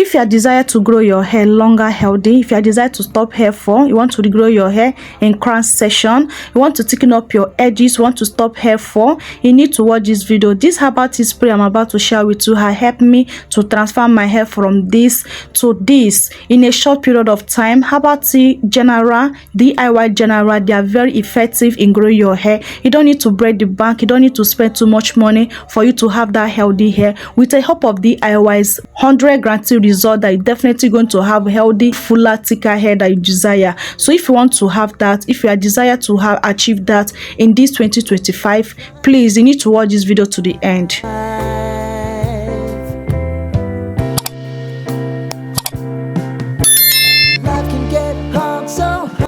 If you desire to grow your hair longer, healthy, if you desire to stop hair fall, you want to regrow your hair in crown section, you want to thicken up your edges, you want to stop hair fall, you need to watch this video. This herbal tea spray I'm about to share with you has helped me to transfer my hair from this to this in a short period of time. Herbal tea general, DIY general, they are very effective in growing your hair. You don't need to break the bank, you don't need to spend too much money for you to have that healthy hair. With the help of DIY's 100 guarantee result that you're definitely going to have healthy, fuller, thicker hair that you desire. So if you want to have that, if you desire to have achieved that in this 2025, please, you need to watch this video to the end.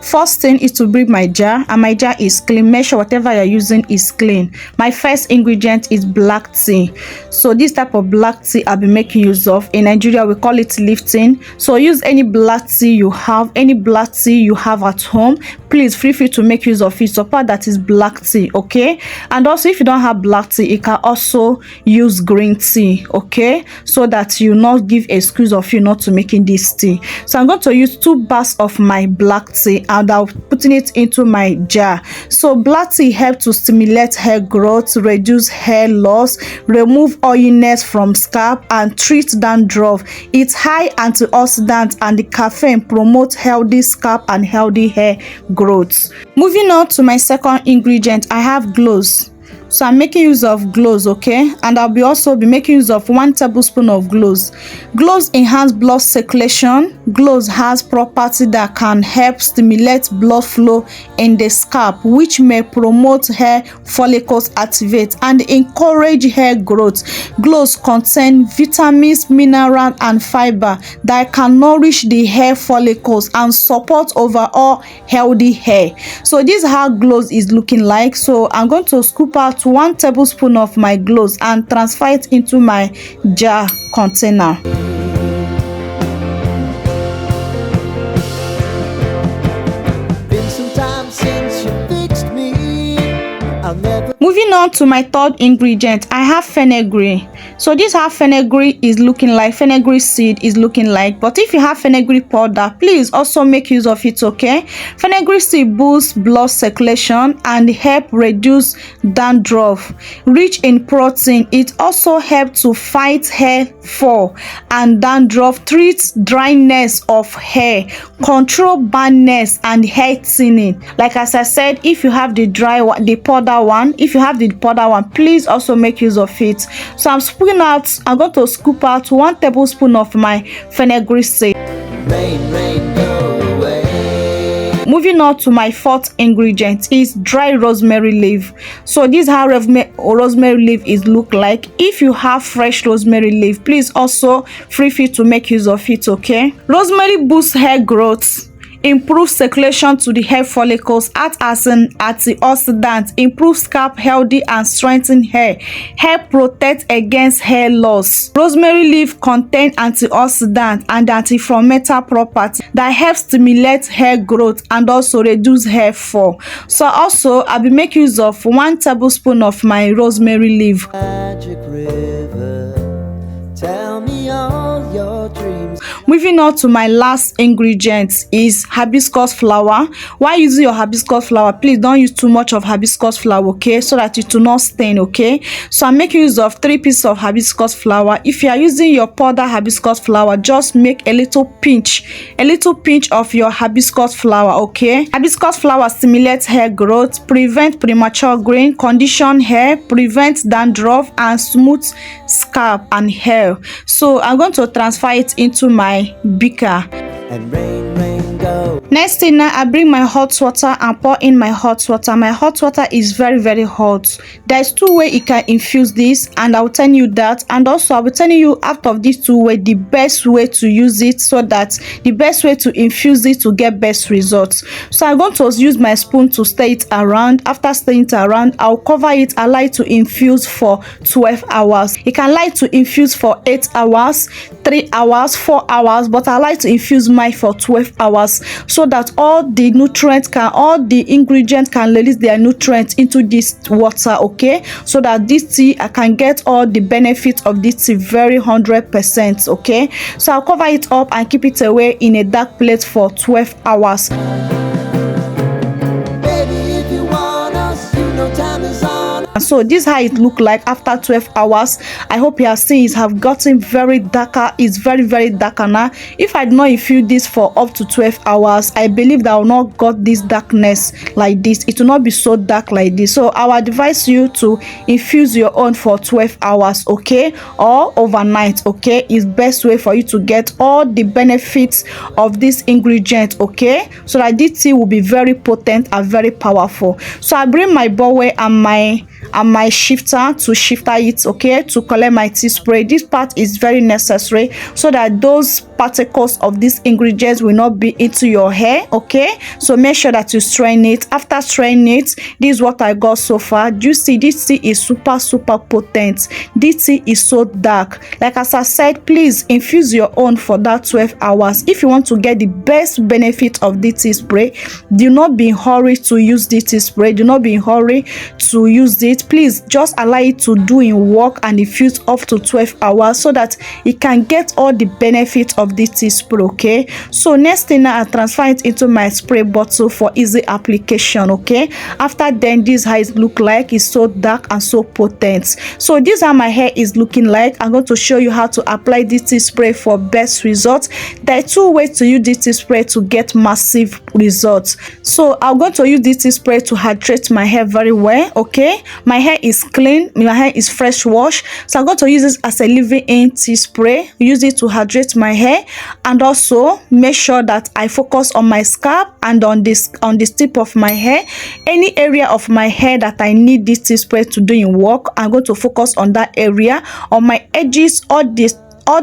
First thing is to bring my jar, and my jar is clean. Make sure whatever you're using is clean. My first ingredient is black tea. So this type of black tea I'll be making use of. In Nigeria we call it lifting. So use any black tea you have, any black tea you have at home. Please feel free to make use of it. So part that is black tea, okay? And also if you don't have black tea, you can also use green tea, okay? So that you not give excuse of you not to making this tea. So I'm going to use 2 bars of my black tea and I'll putting it into my jar. So black tea helps to stimulate hair growth, reduce hair loss, remove oiliness from scalp, and treat dandruff. It's high antioxidant and the caffeine promotes healthy scalp and healthy hair growth. Moving on to my second ingredient, I have Cloves. So I'm making use of Cloves, okay? And I'll be also making use of 1 tablespoon of Cloves. Cloves enhance blood circulation. Cloves has property that can help stimulate blood flow in the scalp, which may promote hair follicles activate and encourage hair growth. Cloves contain vitamins, minerals, and fiber that can nourish the hair follicles and support overall healthy hair. So this is how Cloves is looking like. So I'm going to scoop out 1 tablespoon of my Cloves and transfer it into my jar container. Moving on to my third ingredient, I have fenugreek. So this how fenugreek is looking like, fenugreek seed is looking like. But if you have fenugreek powder, please also make use of it, okay? Fenugreek seed boosts blood circulation and help reduce dandruff. Rich in protein, it also helps to fight hair fall and dandruff, treats dryness of hair, control baldness and hair thinning. Like as I said, if you have the dry one, the powder one, if you have the powder one, please also make use of it. So I'm going to scoop out 1 tablespoon of my fenugreek seed. Moving on to my fourth ingredient is dry rosemary leaf. So this is how rosemary leaf is look like. If you have fresh rosemary leaf, please also feel free to make use of it, okay? Rosemary boosts hair growth, improve circulation to the hair follicles, act as an antioxidant, improve scalp healthy and strengthen hair, help protect against hair loss. Rosemary leaf contain antioxidant and anti-inflammatory property that help stimulate hair growth and also reduce hair fall. So also I'll be making use of 1 tablespoon of my rosemary leaf. Magic river, tell me all your dreams. Moving on to my last ingredient is hibiscus flower. While using your hibiscus flower, please don't use too much of hibiscus flower, okay, so that it will not stain, okay? So I'm making use of 3 pieces of hibiscus flower. If you are using your powder hibiscus flower, just make a little pinch of your hibiscus flower, okay? Hibiscus flower stimulates hair growth, prevent premature graying, condition hair, prevent dandruff, and smooth scalp and hair. So I'm going to transfer it into my beaker. And rain, go. Next thing, now I bring my hot water and pour in my hot water. My hot water is very, very hot. There's 2 ways you can infuse this, and I'll tell you that. And also I'll be telling you out of these 2 ways the best way to use it, so that the best way to infuse it to get best results. So I'm going to use my spoon to stir it around. After stirring it around, I'll cover it, allow it to infuse for 12 hours. You can like to infuse for 8 hours, 3 hours, 4 hours, but I like to infuse mine for 12 hours. So so that all the ingredients can release their nutrients into this water, okay, so that this tea, I can get all the benefits of this tea very 100%, okay. So I'll cover it up and keep it away in a dark place for 12 hours. So this is how it look like after 12 hours. I hope you have seen it have gotten very darker. It's very darker now. If I did not infuse this for up to 12 hours, I believe that I will not got this darkness like this. It will not be so dark like this. So I will advise you to infuse your own for 12 hours, okay, or overnight, okay. Is best way for you to get all the benefits of this ingredient, okay, so that this tea will be very potent and very powerful. So I bring my bowl and my shifter to shifter it, okay, to collect my tea spray. This part is very necessary so that those particles of these ingredients will not be into your hair, okay. So make sure that you strain it. After straining it, this is what I got so far. Do you see? This tea is super potent. This tea is so dark. Like as I said, please infuse your own for that 12 hours if you want to get the best benefit of this tea spray. Do not be in hurry to use this tea spray. Do not be in hurry to use it. Please just allow it to do in work and infuse up to 12 hours so that it can get all the benefits of this tea spray, okay. So next thing, now I transfer it into my spray bottle for easy application, okay. After then, this how it look like. It's so dark and so potent. So this is how my hair is looking like. I'm going to show you how to apply this tea spray for best results. There are two ways to use this tea spray to get massive results. So I'm going to use this tea spray to hydrate my hair very well, okay. My hair is clean, my hair is fresh wash, so I'm going to use this as a leave-in tea spray. Use it to hydrate my hair, and also make sure that I focus on my scalp and on this tip of my hair. Any area of my hair that I need this tea spray to do in work, I'm going to focus on that area, on my edges, all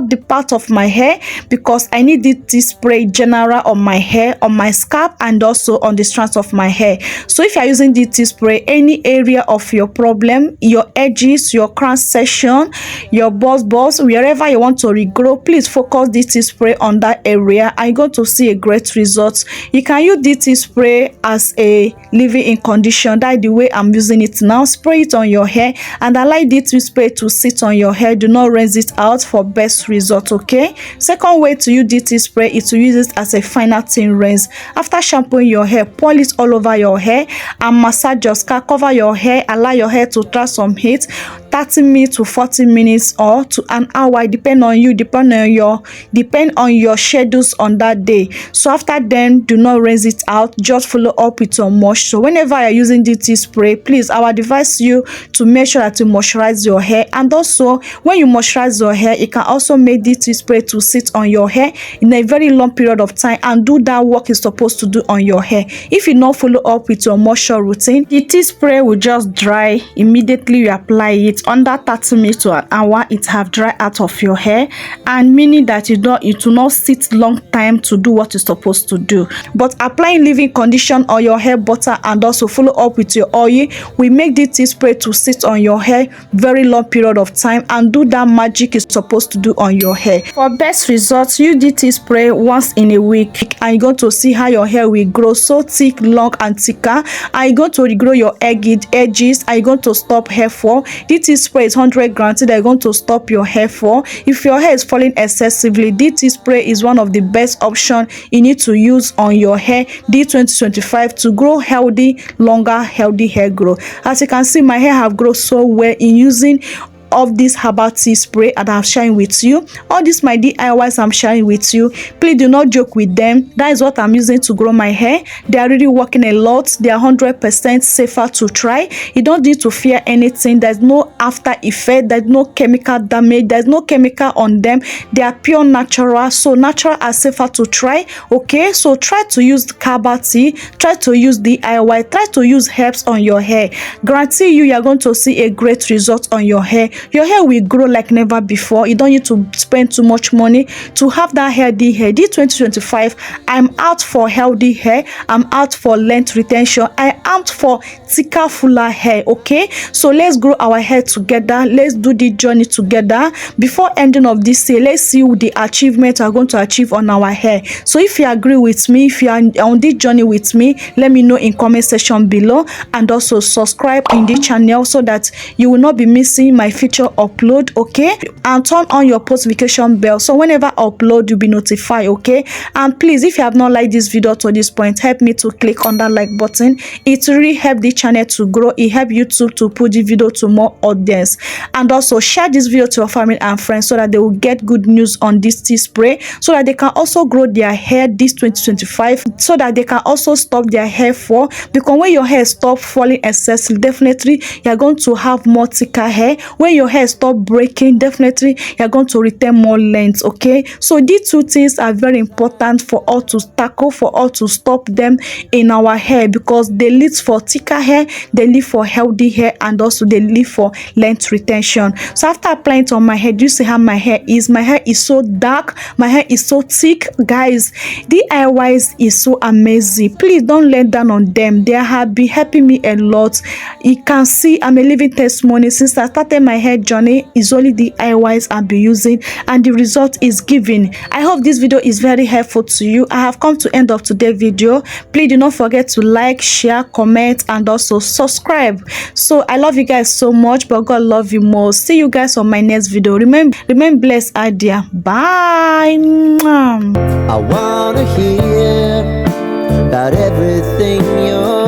the part of my hair, because I need this spray general on my hair, on my scalp, and also on the strands of my hair. So if you're using this spray, any area of your problem, your edges, your crown section, your balls, wherever you want to regrow, please focus this spray on that area. I'm going to see a great result. You can use this spray as a leave-in condition. That's the way I'm using it now. Spray it on your hair and allow this spray to sit on your hair. Do not rinse it out for best result, okay. Second way to use this spray is to use it as a final thin rinse. After shampooing your hair, pour it all over your hair and massage your scalp. Cover your hair, allow your hair to try some heat, 30 minutes to 40 minutes or to an hour, depend on you, depend on your schedules on that day. So after then, do not rinse it out, just follow up with your wash. So whenever you're using this spray, please, I would advise you to make sure that you moisturize your hair. And also when you moisturize your hair, it can also make this spray to sit on your hair in a very long period of time and do that work it's supposed to do on your hair. If you not follow up with your moisture routine, the tea spray will just dry immediately you apply it. Under 30 minutes to an hour, it have dry out of your hair, and meaning that it will not sit long time to do what it's supposed to do. But applying leave-in condition on your hair butter and also follow up with your oil will make this tea spray to sit on your hair very long period of time and do that magic it's supposed to do on your hair. For best results, use this tea spray once in a week and you're going to see how your hair will grow so thick, long and thicker. And you're going to regrow your edges. Are you going to stop hair fall? This tea spray is 100 guaranteed that you're going to stop your hair fall. If your hair is falling excessively, this tea spray is one of the best options you need to use on your hair this 2025 to grow healthy, longer, healthy hair growth. As you can see, my hair have grown so well in using of this herbal tea spray that I'm sharing with you. All this my DIYs I'm sharing with you, please do not joke with them. That is what I'm using to grow my hair. They are really working a lot. They are 100% safer to try. You don't need to fear anything. There's no after effect, there's no chemical damage, there's no chemical on them. They are pure natural, so natural are safer to try, okay. So try to use herbal tea, try to use DIY, try to use herbs on your hair. Guarantee you are going to see a great result on your hair. your hair will grow like never before. You don't need to spend too much money to have that healthy hair. This 2025, I'm out for healthy hair, I'm out for length retention, I am for thicker, fuller hair. Okay, so let's grow our hair together. Let's do the journey together. Before ending of this year, let's see the achievement we're going to achieve on our hair. So if you agree with me, if you are on this journey with me, let me know in comment section below, and also subscribe in the channel so that you will not be missing my future upload. Okay, and turn on your notification bell so whenever I upload, you'll be notified. Okay, and please, if you have not liked this video to this point, help me to click on that like button. It really helps the channel to grow. It helps YouTube to put the video to more audience, and also share this video to your family and friends so that they will get good news on this tea spray, so that they can also grow their hair this 2025, so that they can also stop their hair fall. Because when your hair stop falling excessively, definitely you're going to have more thicker hair. When your hair stop breaking, definitely you're going to retain more length. Okay, so these two things are very important for us to tackle, for us to stop them in our hair, because they lead for thicker hair, they lead for healthy hair, and also they lead for length retention. So after applying it on my hair, do you see how my hair is? My hair is so dark, my hair is so thick. Guys, DIYs is so amazing. Please don't let down on them. They have been helping me a lot. You can see I'm a living testimony. Since I started my hair journey, is only DIYs I've been using, and the result is giving. I hope this video is very helpful to you. I have come to end of today's video. Please do not forget to like, share, comment, and also subscribe. So I love you guys so much, but God love you more. See you guys on my next video. Remain blessed, idea. Bye. I wanna hear about everything you're